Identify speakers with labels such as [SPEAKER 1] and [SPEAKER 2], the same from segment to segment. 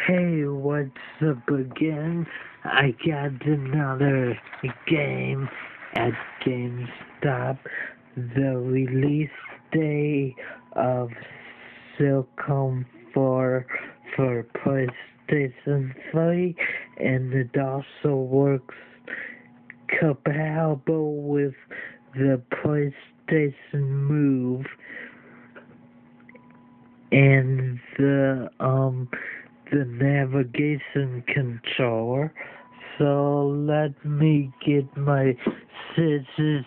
[SPEAKER 1] Hey, what's up again? I got another game at GameStop. The release day of socom for PlayStation 3, and it also works compatible with the PlayStation Move and the navigation controller. So let me get my scissors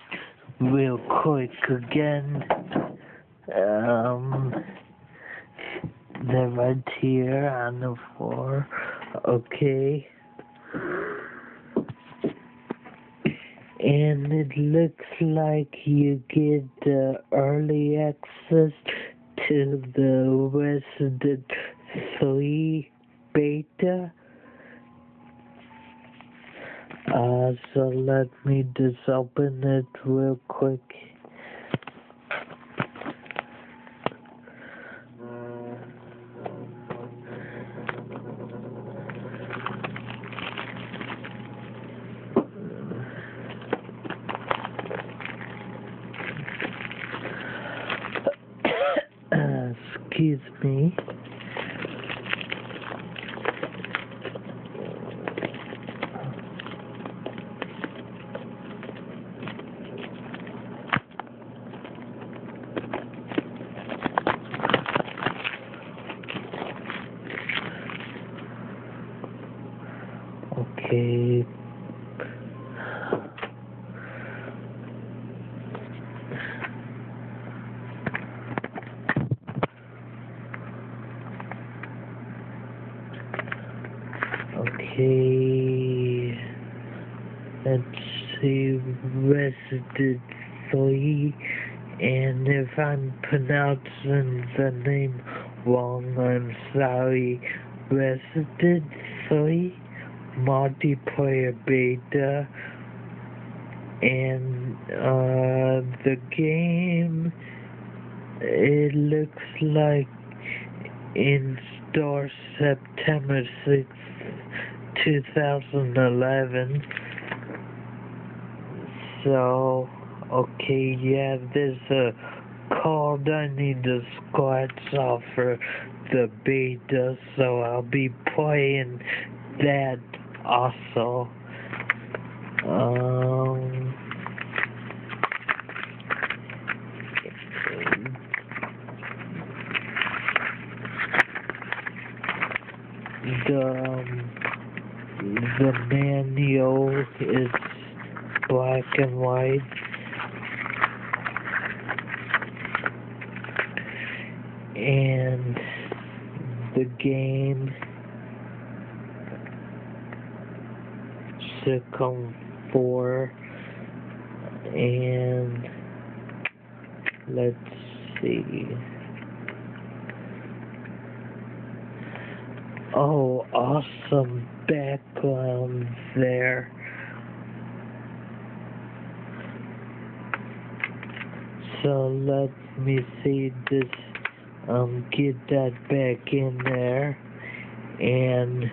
[SPEAKER 1] real quick again. They're right here on the floor. Okay. And it looks like you get early access to the Resident 3 beta. So let me just open it real quick. Excuse me. Okay. Okay. Let's see, Resident 3, and if I'm pronouncing the name wrong, I'm sorry. Resident 3 multiplayer beta, and the game, it looks like in store September 6th, 2011. So, okay, yeah, there's a code I need to scratch off for the beta, so I'll be playing that also. The manual is black and white, and the game socom 4, and let's see. Oh, awesome background there. So let me see this, get that back in there, and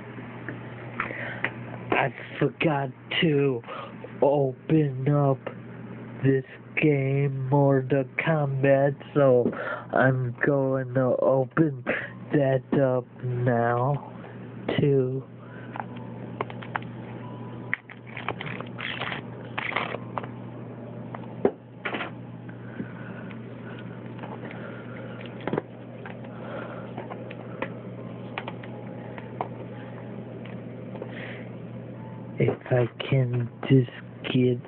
[SPEAKER 1] I forgot to open up this game, Mortal Kombat, so I'm going to open that up now, too. If I can just get,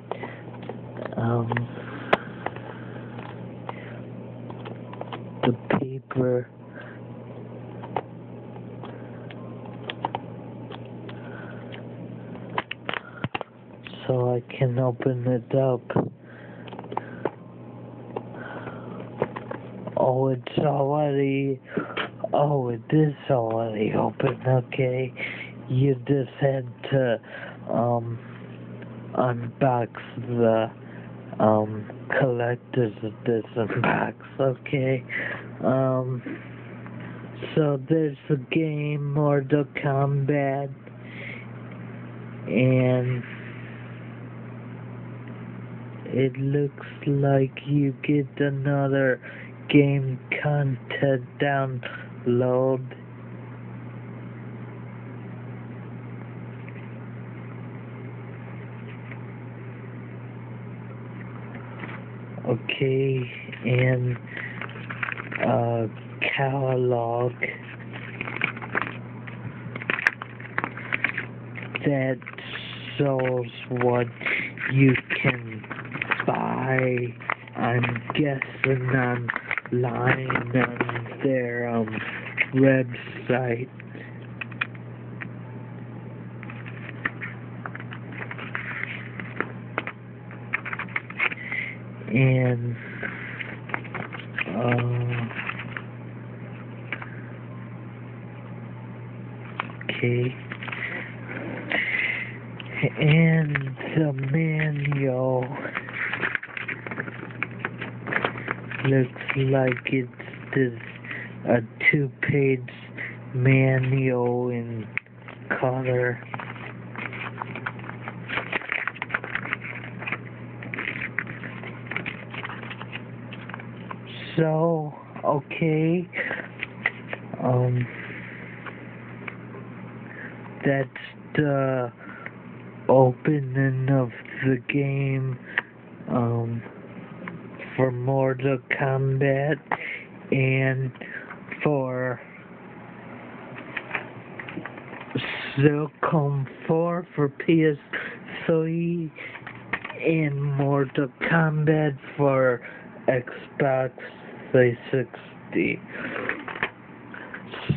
[SPEAKER 1] the paper. So I can open it up. Oh, it is already open, okay. You just had to, unbox the, collector's edition box, okay. So there's the game Mortal Kombat, and it looks like you get another game content download. Okay, and catalog that shows what you can buy. I'm guessing online on their website. And okay, and the manual looks like it's a 2-page manual in color. So, okay, that's the opening of the game, for Mortal Kombat, and for socom 4 for PS3, and Mortal Kombat for Xbox 360.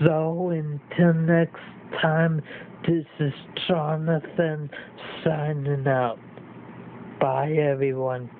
[SPEAKER 1] So until next time, this is Jonathan signing out. Bye everyone.